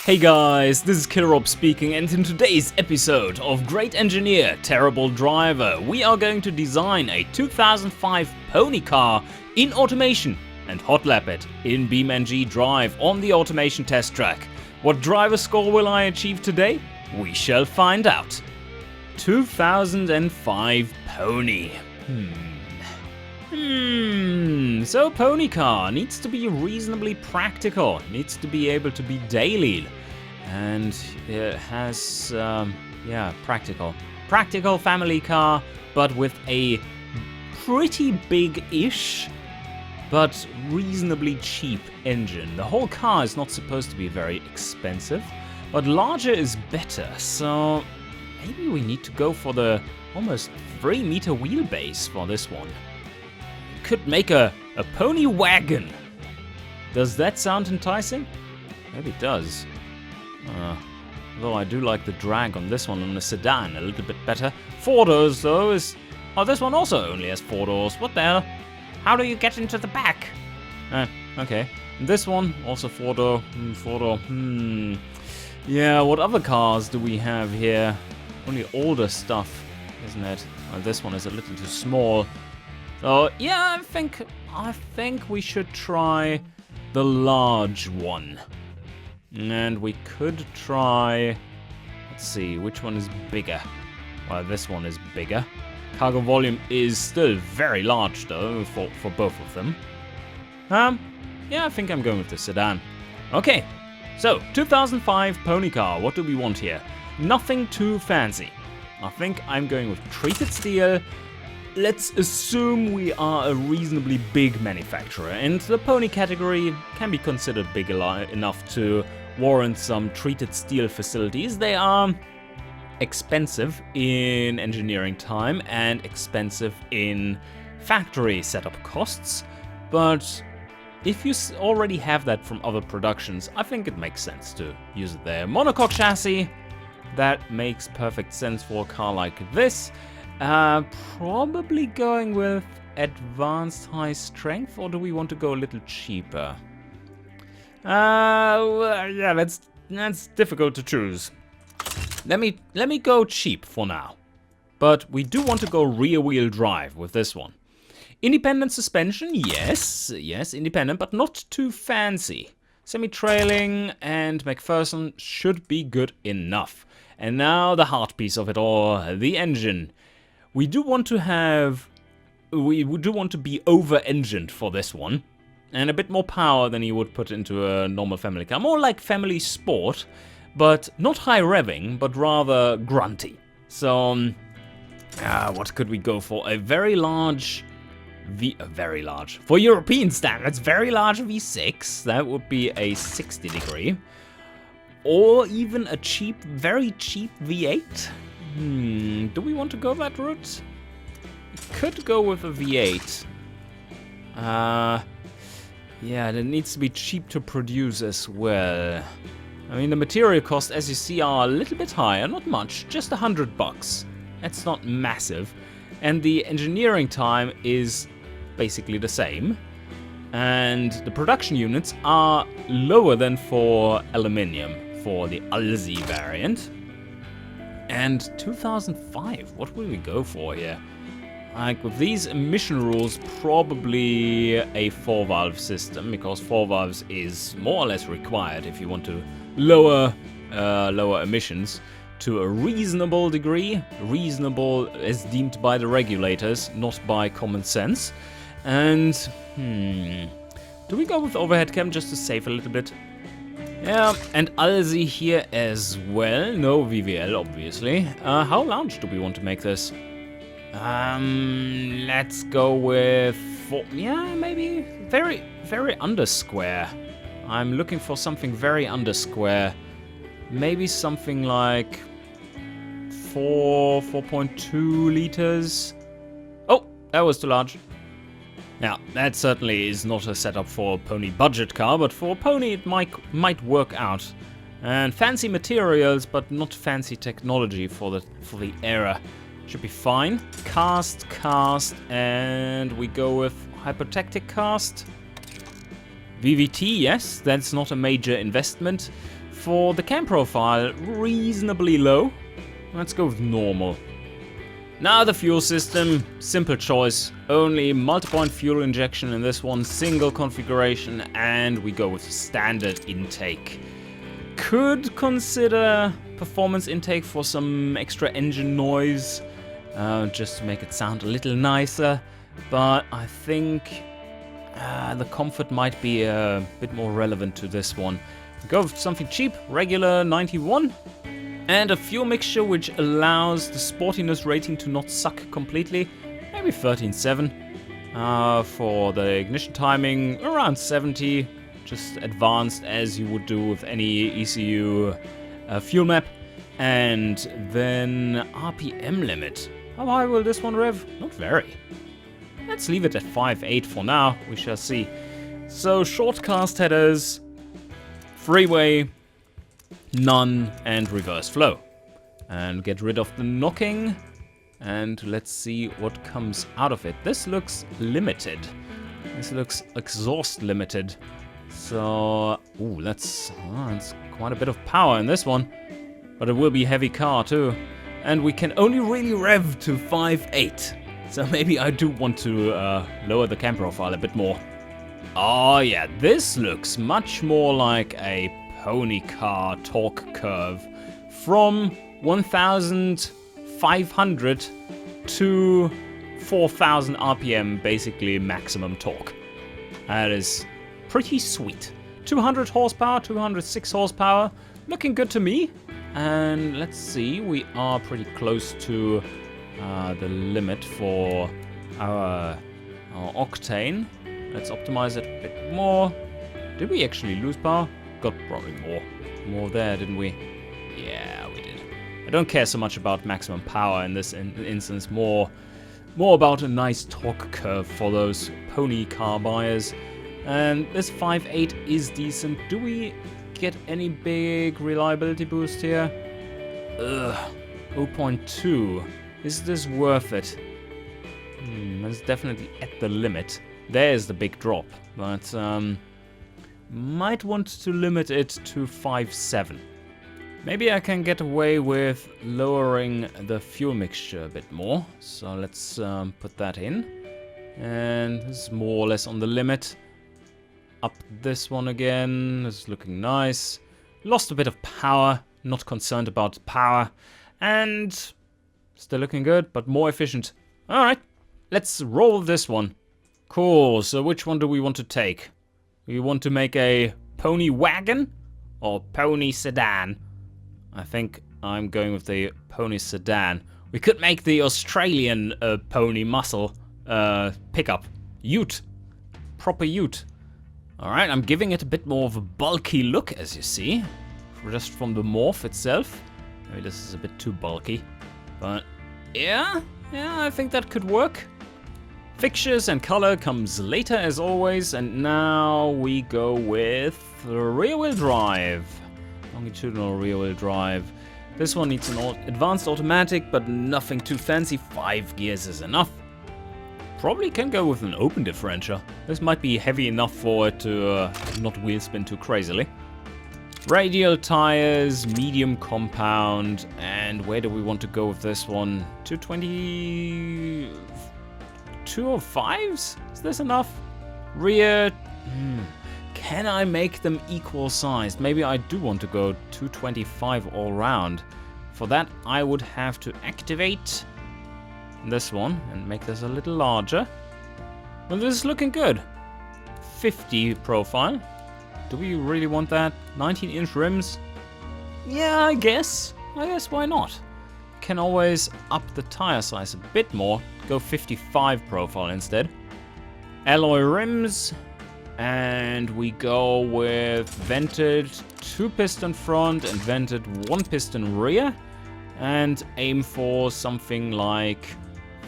Hey guys, this is KillerRob speaking, and in today's episode of Great Engineer, Terrible Driver, we are going to design a 2005 pony car in automation and hot lap it in BeamNG.drive on the automation test track. What driver score will I achieve today? We shall find out. 2005 pony. So pony car needs to be reasonably practical, needs to be able to be daily, and it has, practical family car, but with a pretty big-ish, but reasonably cheap engine. The whole car is not supposed to be very expensive, but larger is better, so maybe we need to go for the almost 3-meter wheelbase for this one. Could make a pony wagon. Does that sound enticing? Maybe it does. Though I do like the drag on this one on the sedan a little bit better. 4 doors though is... Oh, this one also only has 4 doors. What the hell? How do you get into the back? Okay. And this one, also 4 door. 4 door. Yeah, what other cars do we have here? Only older stuff, isn't it? Well, this one is a little too small. So yeah, I think we should try the large one. And we could try, let's see, which one is bigger? Well, this one is bigger. Cargo volume is still very large though for both of them. Yeah, I think I'm going with the sedan. Okay, so 2005 pony car, what do we want here? Nothing too fancy. I think I'm going with treated steel. Let's assume we are a reasonably big manufacturer, and the pony category can be considered big enough to warrant some treated steel facilities. They are expensive in engineering time and expensive in factory setup costs, but if you already have that from other productions, I think it makes sense to use it there. Monocoque chassis, that makes perfect sense for a car like this. Probably going with advanced high strength, or do we want to go a little cheaper? Yeah, that's difficult to choose. Let me go cheap for now. But we do want to go rear wheel drive with this one. Independent suspension, yes, independent, but not too fancy. Semi-trailing and McPherson should be good enough. And now the heart piece of it all, the engine. We do want to be over-engined for this one, and a bit more power than you would put into a normal family car. More like family sport, but not high revving, but rather grunty. So, what could we go for? A very large, for European standards, very large V6. That would be a 60 degree, or even a cheap, very cheap V8. Do we want to go that route? We could go with a V8. Yeah, it needs to be cheap to produce as well. I mean, the material costs, as you see, are a little bit higher, not much, just $100. That's not massive. And the engineering time is basically the same. And the production units are lower than for aluminium, for the Alzi variant. And 2005, what will we go for here? Like with these emission rules, probably a 4-valve system, because 4 valves is more or less required if you want to lower emissions to a reasonable degree. Reasonable as deemed by the regulators, not by common sense. And do we go with overhead cam just to save a little bit? Yeah, and Alzi here as well. No VVL, obviously. How large do we want to make this? Let's go with 4. Yeah, maybe very, very under square. I'm looking for something very under square. Maybe something like 4.2 liters. Oh, that was too large. Now, that certainly is not a setup for a pony budget car, but for a pony it might work out. And fancy materials, but not fancy technology for the era. Should be fine. Cast, and we go with hypotactic cast. VVT, yes, that's not a major investment. For the cam profile, reasonably low. Let's go with normal. Now the fuel system, simple choice. Only multi-point fuel injection in this one, single configuration, and we go with standard intake. Could consider performance intake for some extra engine noise, just to make it sound a little nicer, but I think the comfort might be a bit more relevant to this one. Go with something cheap, regular 91. And a fuel mixture which allows the sportiness rating to not suck completely. Maybe 13.7. For the ignition timing, around 70. Just advanced as you would do with any ECU fuel map. And then RPM limit. How high will this one rev? Not very. Let's leave it at 5.8 for now. We shall see. So short cast headers, freeway, none, and reverse flow. And get rid of the knocking. And let's see what comes out of it. This looks limited. This looks exhaust limited. So, ooh, that's quite a bit of power in this one. But it will be a heavy car too. And we can only really rev to 5.8. So maybe I do want to lower the cam profile a bit more. Oh yeah, this looks much more like a pony car torque curve from 1,500 to 4,000 RPM, basically maximum torque. That is pretty sweet. 200 horsepower, 206 horsepower, looking good to me. And let's see, we are pretty close to the limit for our octane. Let's optimize it a bit more. Did we actually lose power? Got probably more there, didn't we? Yeah, we did. I don't care so much about maximum power in this instance, more about a nice torque curve for those pony car buyers. And this 5.8 is decent. Do we get any big reliability boost here? 0.2. Is this worth it? That's definitely at the limit. There's the big drop, but might want to limit it to 5.7. Maybe I can get away with lowering the fuel mixture a bit more. So let's put that in. And this is more or less on the limit. Up this one again. This is looking nice. Lost a bit of power. Not concerned about power. And still looking good, but more efficient. Alright, let's roll this one. Cool, so which one do we want to take? We want to make a pony wagon or pony sedan? I think I'm going with the pony sedan. We could make the Australian pony muscle pickup. Ute. Proper ute. Alright, I'm giving it a bit more of a bulky look, as you see. Just from the morph itself. Maybe this is a bit too bulky. But yeah, I think that could work. Fixtures and color comes later as always, and now we go with rear-wheel drive. Longitudinal rear-wheel drive. This one needs an advanced automatic, but nothing too fancy. 5 gears is enough. Probably can go with an open differential. This might be heavy enough for it to not wheel spin too crazily. Radial tires, medium compound, and where do we want to go with this one? 220... 205s? Is this enough? Rear... Can I make them equal sized? Maybe I do want to go 225 all round. For that, I would have to activate this one and make this a little larger. Well, this is looking good. 50 profile. Do we really want that? 19-inch rims? Yeah, I guess. Why not? Can always up the tire size a bit more. Go 55 profile instead. Alloy rims. And we go with vented 2-piston front and vented 1-piston rear. And aim for something like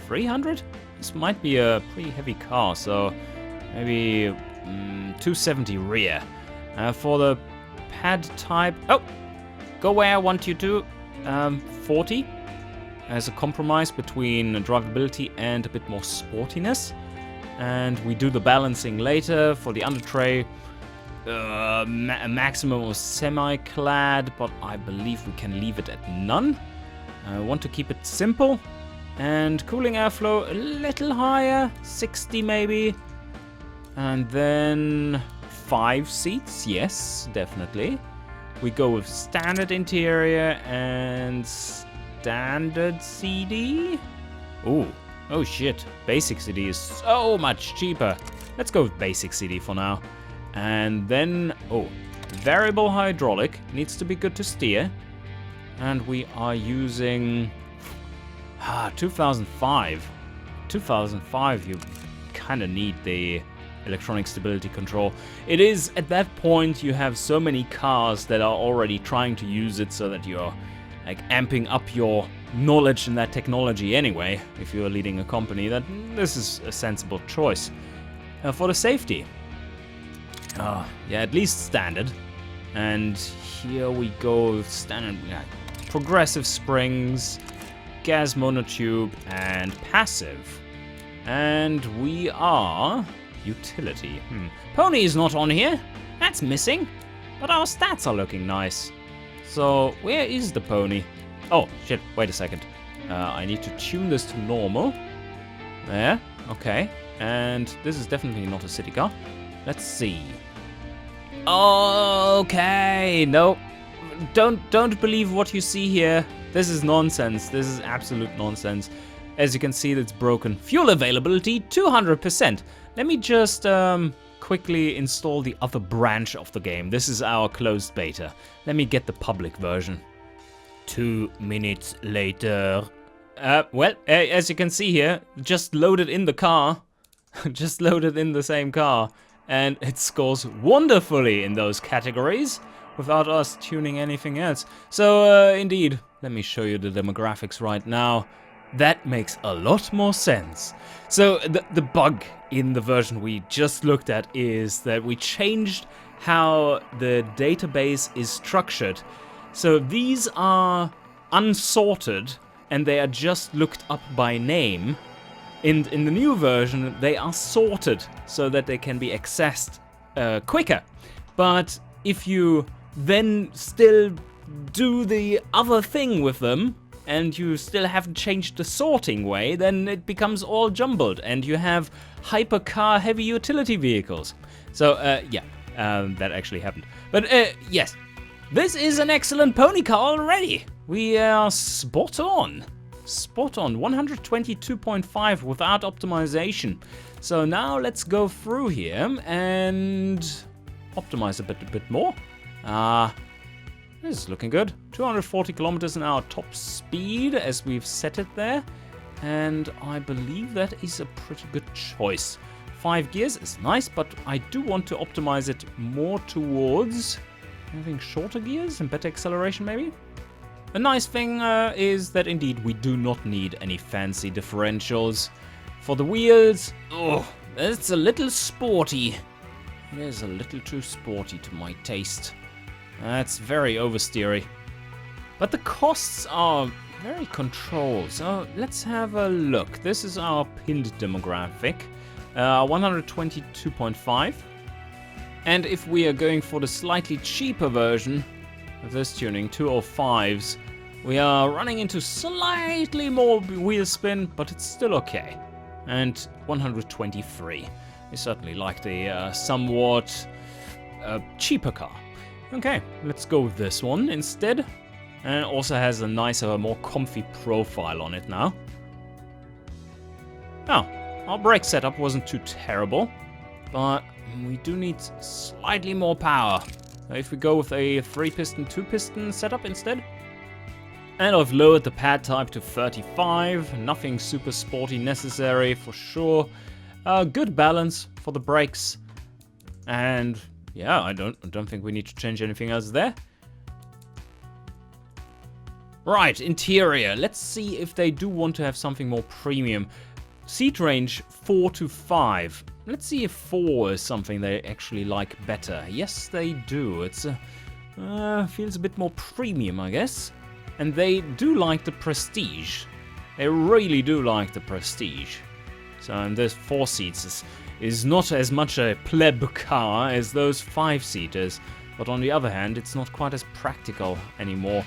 300? This might be a pretty heavy car, so maybe 270 rear. For the pad type... Oh! Go where I want you to. 40. As a compromise between drivability and a bit more sportiness. And we do the balancing later for the under tray. a maximum of semi-clad, but I believe we can leave it at none. I want to keep it simple. And cooling airflow a little higher, 60 maybe. And then 5 seats, yes, definitely. We go with standard interior and standard CD. Oh shit, basic CD is so much cheaper. Let's go with basic CD for now. And then, variable hydraulic, needs to be good to steer. And we are using 2005. 2005, you kind of need the electronic stability control. It is, at that point, you have so many cars that are already trying to use it so that you're like amping up your knowledge in that technology anyway, if you're leading a company, that this is a sensible choice. For the safety, yeah, at least standard. And here we go with standard, progressive springs, gas monotube, and passive. And we are utility. Pony is not on here. That's missing. But our stats are looking nice. So where is the pony? Oh, shit. Wait a second. I need to tune this to normal. There. Okay. And this is definitely not a city car. Let's see. Okay. Nope. Don't believe what you see here. This is nonsense. This is absolute nonsense. As you can see, it's broken. Fuel availability, 200%. Let me just quickly install the other branch of the game. This is our closed beta. Let me get the public version. 2 minutes later. Well, as you can see here, just loaded in the car. Just loaded in the same car. And it scores wonderfully in those categories without us tuning anything else. So, indeed, let me show you the demographics right now. That makes a lot more sense. So the bug in the version we just looked at is that we changed how the database is structured. So these are unsorted and they are just looked up by name. In the new version, they are sorted so that they can be accessed quicker. But if you then still do the other thing with them, and you still haven't changed the sorting way, then it becomes all jumbled, and you have hypercar heavy utility vehicles. So, yeah, that actually happened. But, yes, this is an excellent pony car already. We are spot on. Spot on, 122.5 without optimization. So now let's go through here and optimize a bit more. This is looking good. 240 kilometers an hour top speed, as we've set it there. And I believe that is a pretty good choice. 5 gears is nice, but I do want to optimize it more towards having shorter gears and better acceleration, maybe? The nice thing is that indeed we do not need any fancy differentials. For the wheels, it's a little sporty. It is a little too sporty to my taste. That's very oversteery. But the costs are very controlled. So let's have a look. This is our pinned demographic. 122.5. And if we are going for the slightly cheaper version of this tuning, 205s, we are running into slightly more wheel spin, but it's still okay. And 123. We certainly like the somewhat cheaper car. Okay, let's go with this one instead. And it also has a nicer, more comfy profile on it now. Oh, our brake setup wasn't too terrible, but we do need slightly more power. If we go with a 3-piston, 2-piston setup instead. And I've lowered the pad type to 35. Nothing super sporty necessary for sure. Good balance for the brakes. And yeah, I don't think we need to change anything else there. Right, interior. Let's see if they do want to have something more premium. Seat range 4 to 5. Let's see if 4 is something they actually like better. Yes, they do. It's feels a bit more premium, I guess. And they do like the Prestige. They really do like the Prestige. So, and there's 4 seats. is not as much a pleb car as those 5-seaters, but on the other hand, it's not quite as practical anymore.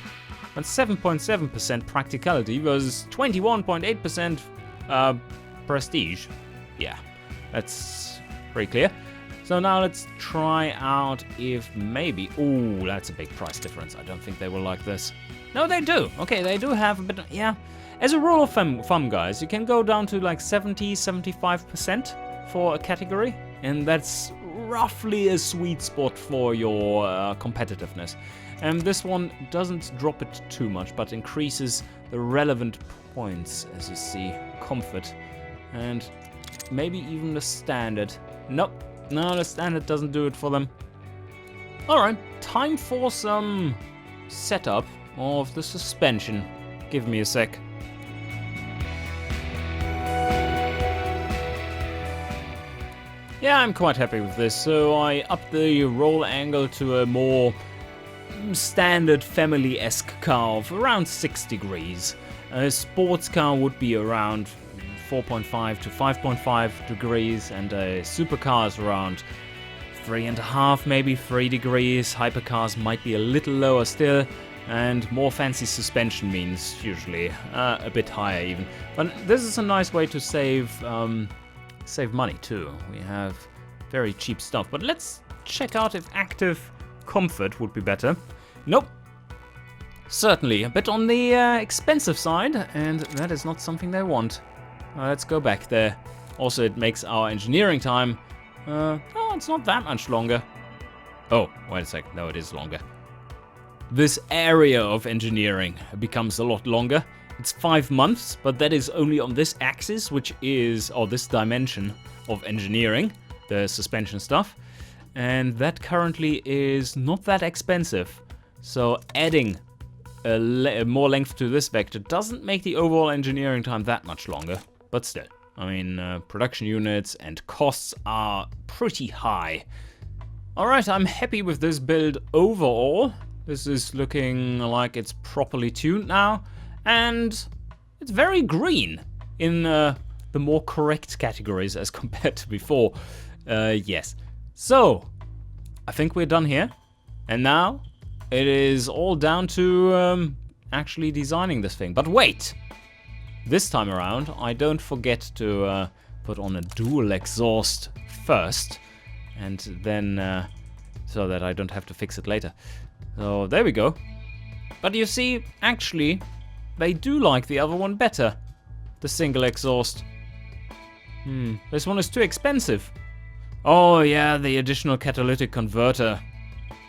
And 7.7% practicality versus 21.8% prestige. Yeah, that's pretty clear. So now let's try out if maybe... Ooh, that's a big price difference. I don't think they will like this. No, they do. Okay, they do have a bit... Yeah. As a rule of thumb, guys, you can go down to like 70-75% for a category. And that's roughly a sweet spot for your competitiveness. And this one doesn't drop it too much, but increases the relevant points, as you see. Comfort. And maybe even the standard. Nope. No, the standard doesn't do it for them. Alright, time for some setup of the suspension. Give me a sec. Yeah, I'm quite happy with this. So I upped the roll angle to a more standard family-esque car of around 6 degrees. A sports car would be around 4.5 to 5.5 degrees, and a supercar is around 3.5, maybe 3 degrees. Hypercars might be a little lower still, and more fancy suspension means usually a bit higher even. But this is a nice way to save money too. We have very cheap stuff, but let's check out if active comfort would be better. Nope. Certainly a bit on the expensive side, and that is not something they want. Let's go back there. Also, it makes our engineering time... oh, it's not that much longer. Oh, wait a sec. No, it is longer. This area of engineering becomes a lot longer. It's 5 months, but that is only on this axis, which is... or this dimension of engineering, the suspension stuff. And that currently is not that expensive. So adding more length to this vector doesn't make the overall engineering time that much longer. But still, I mean, production units and costs are pretty high. Alright, I'm happy with this build overall. This is looking like it's properly tuned now. And it's very green in the more correct categories as compared to before. Yes. So, I think we're done here. And now, it is all down to actually designing this thing. But wait! This time around, I don't forget to put on a dual exhaust first, and then so that I don't have to fix it later. So there we go. But you see, actually, they do like the other one better, the single exhaust. This one is too expensive. Oh yeah, the additional catalytic converter.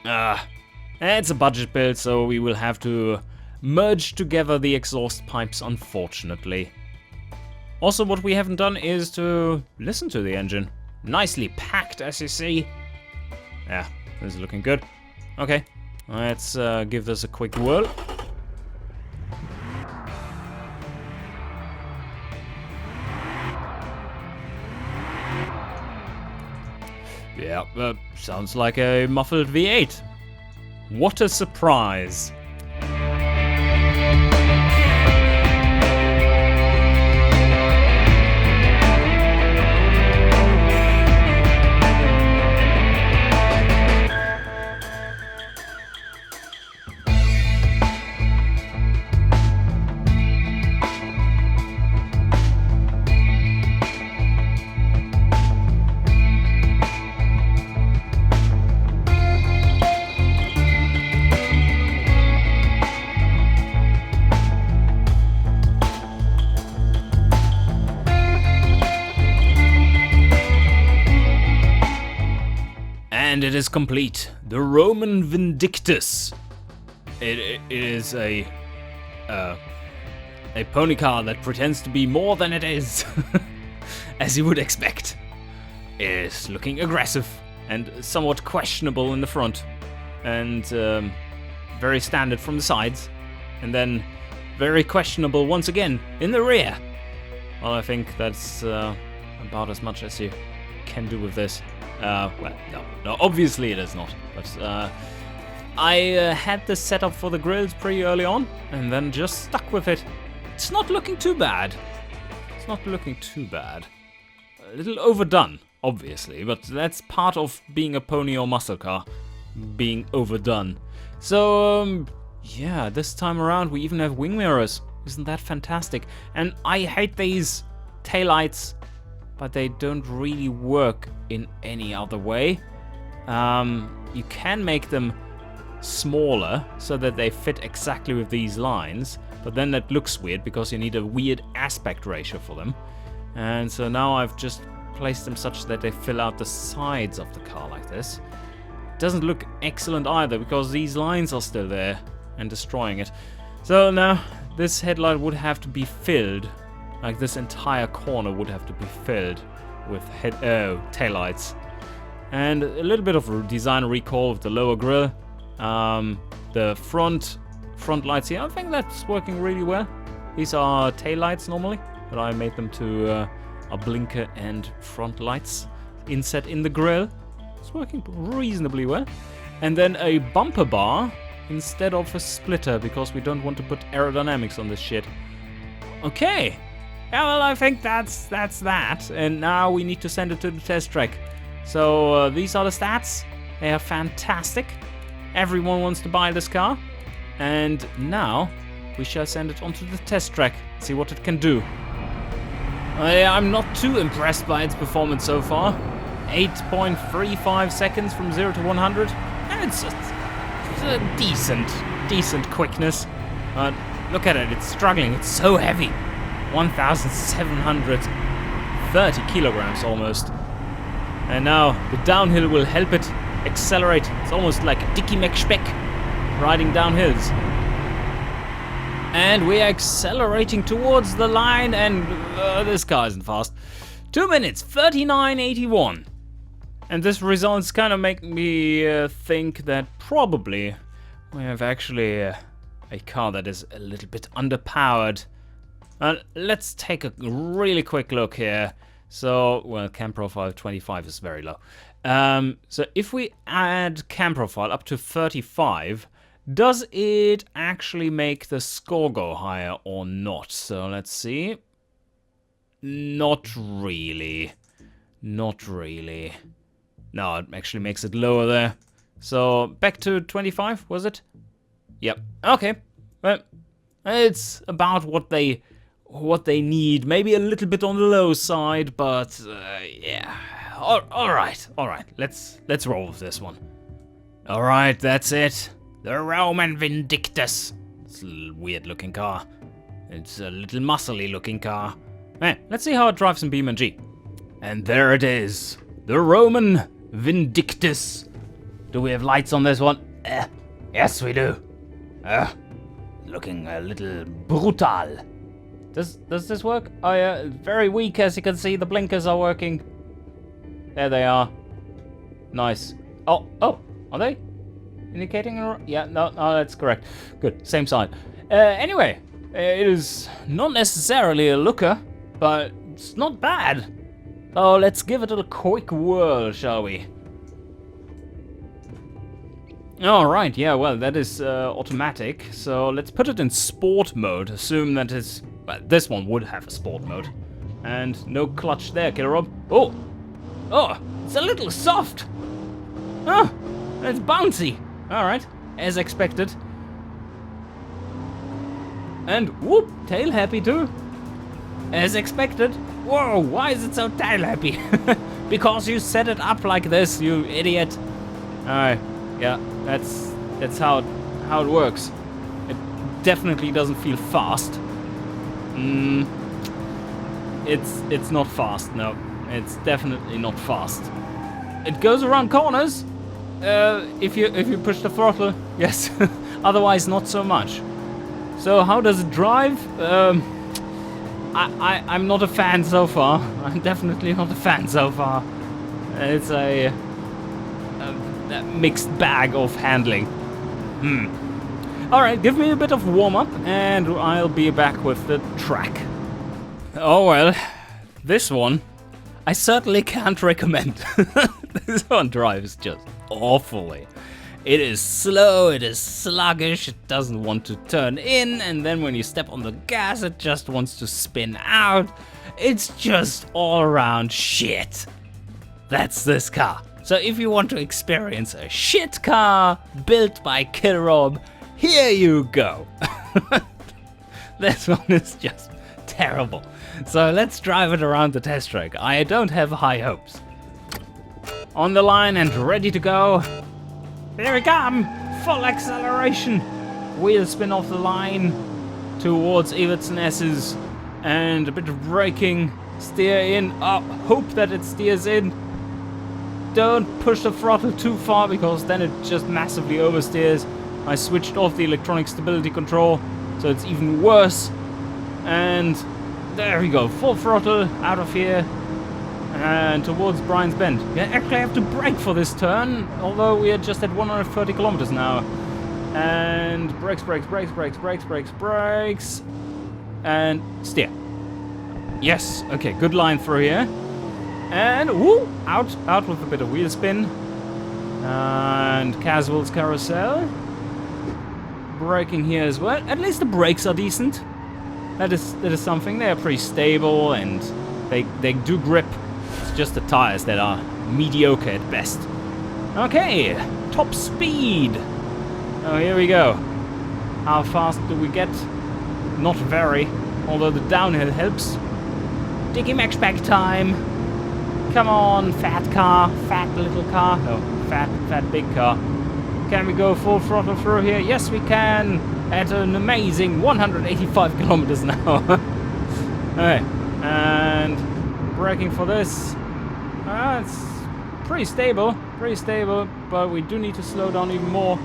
It's a budget build, so we will have to merge together the exhaust pipes, unfortunately. Also, what we haven't done is to listen to the engine. Nicely packed, as you see. Yeah, this is looking good. Okay, let's give this a quick whirl. Yeah, sounds like a muffled V8. What a surprise. And it is complete. The Roman Vindictus. It is a pony car that pretends to be more than it is, as you would expect. It is looking aggressive and somewhat questionable in the front, and very standard from the sides, and then very questionable once again in the rear. Well, I think that's about as much as you can do with this. Well, no, obviously it is not. But I had this set up for the grills pretty early on, and then just stuck with it. It's not looking too bad. It's not looking too bad. A little overdone, obviously, but that's part of being a pony or muscle car, being overdone. So, yeah, this time around we even have wing mirrors. Isn't that fantastic? And I hate these taillights, but they don't really work in any other way. You can make them smaller so that they fit exactly with these lines, but then that looks weird because you need a weird aspect ratio for them. And so now I've just placed them such that they fill out the sides of the car like this. It doesn't look excellent either because these lines are still there and destroying it. So now this headlight would have to be filled, like this entire corner would have to be filled with taillights. And a little bit of design recall of the lower grille. The front lights here, I think that's working really well. These are taillights normally, but I made them to a blinker and front lights inset in the grille. It's working reasonably well. And then a bumper bar instead of a splitter, because we don't want to put aerodynamics on this shit. Okay, yeah, well, I think that's that. And now we need to send it to the test track. So these are the stats. They are fantastic. Everyone wants to buy this car. And now we shall send it onto the test track, see what it can do. I'm not too impressed by its performance so far. 8.35 seconds from 0 to 100. And it's a decent quickness. But look at it, it's struggling, it's so heavy. 1,730 kilograms almost. And now the downhill will help it accelerate. It's almost like Dickie McSpeck riding down hills. And we are accelerating towards the line, and this car isn't fast. 2 minutes, 39.81. And this results kind of make me think that probably we have actually a car that is a little bit underpowered. Let's take a really quick look here. So, well, cam profile 25 is very low. So if we add cam profile up to 35, does it actually make the score go higher or not? So let's see. Not really. Not really. No, it actually makes it lower there. So back to 25, was it? Yep. Okay. Well, it's about what they need. Maybe a little bit on the low side, but yeah. All right. Let's roll with this one. All right, that's it. The Roman Vindictus. It's a little weird-looking car. It's a little muscly-looking car. Let's see how it drives in BeamNG. And there it is. The Roman Vindictus. Do we have lights on this one? Yes, we do. Looking a little brutal. Does this work? Oh yeah, very weak, as you can see. The blinkers are working. There they are. Nice. Oh, are they indicating? Yeah, no, that's correct. Good, same side. Anyway, it is not necessarily a looker, but it's not bad. So let's give it a quick whirl, shall we? All right, yeah, well, that is automatic. So let's put it in sport mode. Assume that it's, well, this one would have a sport mode. And no clutch there, Killer Rob. Oh, it's a little soft. Oh, it's bouncy. All right, as expected. And whoop, tail happy too. As expected. Whoa, why is it so tail happy? Because you set it up like this, you idiot. Alright, yeah, that's how it works. It definitely doesn't feel fast. It's not fast, no. It's definitely not fast. It goes around corners. If you push the throttle, yes. Otherwise, not so much. So how does it drive? I'm not a fan so far. I'm definitely not a fan so far. It's a mixed bag of handling. Alright, give me a bit of warm-up and I'll be back with the track. Oh well, this one I certainly can't recommend. This one drives just awfully. It is slow, it is sluggish, it doesn't want to turn in, and then when you step on the gas, it just wants to spin out. It's just all around shit. That's this car. So if you want to experience a shit car built by Killrob, here you go. This one is just terrible. So let's drive it around the test track. I don't have high hopes. On the line and ready to go. Here we come. Full acceleration. Wheel spin off the line towards Evertson S's. And a bit of braking. Steer in. Oh, hope that it steers in. Don't push the throttle too far because then it just massively oversteers. I switched off the electronic stability control, so it's even worse. And there we go, full throttle out of here and towards Brian's Bend. Yeah, actually I have to brake for this turn, although we are just at 130 kilometers now. And brakes, and steer. Yes, okay, good line through here. And woo, out with a bit of wheel spin. And Caswell's carousel. Braking here as well. At least the brakes are decent. That is something. They are pretty stable and they do grip. It's just the tires that are mediocre at best. Okay, top speed. Oh, here we go. How fast do we get? Not very, although the downhill helps. Dickie Matchback time. Come on, fat car, fat little car. No, fat big car. Can we go full throttle through here? Yes, we can. At an amazing 185 kilometers an hour. Okay, and braking for this. It's pretty stable, but we do need to slow down even more.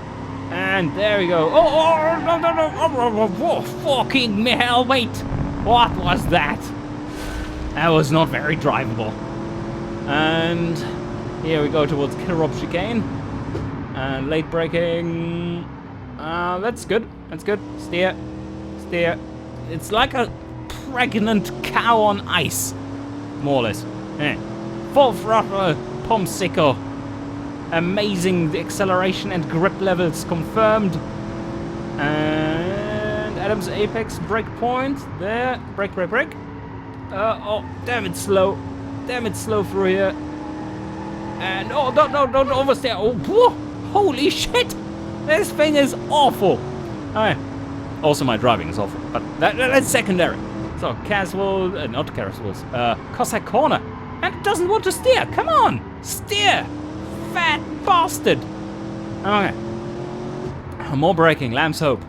And there we go. Oh, no, fucking hell, wait. What was that? That was not very drivable. And here we go towards Killrob chicane. And late braking. That's good. Steer. It's like a pregnant cow on ice, more or less. Full throttle, Pomsicle. Amazing acceleration and grip levels confirmed. And Adam's apex break point. There. Brake. Oh, damn it, slow. Through here. And oh, don't oversteer. Oh, whoa, holy shit. This thing is awful. Alright. Also, my driving is awful, but that's secondary. So, not Caswell's, Cossack corner. And it doesn't want to steer. Come on, steer. Fat bastard. Okay. More braking, lamb's hope.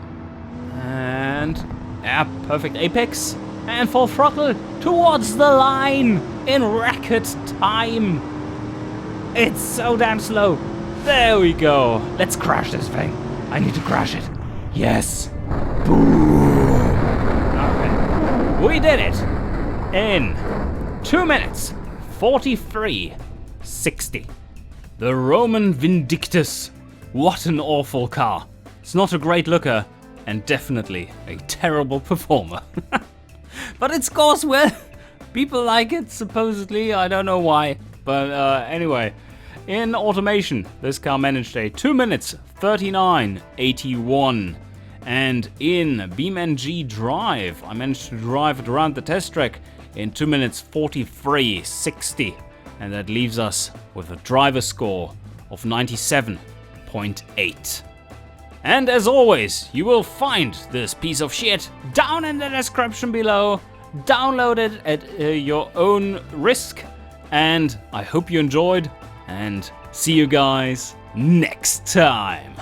And, yeah, perfect apex. And full throttle towards the line in record time. It's so damn slow. There we go. Let's crash this thing. I need to crash it. Yes. Boom. Okay. We did it. In 2 minutes. 43:60. The Roman Vindictus. What an awful car. It's not a great looker and definitely a terrible performer. But it scores well. People like it, supposedly. I don't know why. But anyway, in automation, this car managed a 2 minutes 39:81. And in BeamNG.drive, I managed to drive it around the test track in 2 minutes 43:60. And that leaves us with a driver score of 97.8. And as always, you will find this piece of shit down in the description below. Download it at your own risk. And I hope you enjoyed. And see you guys next time.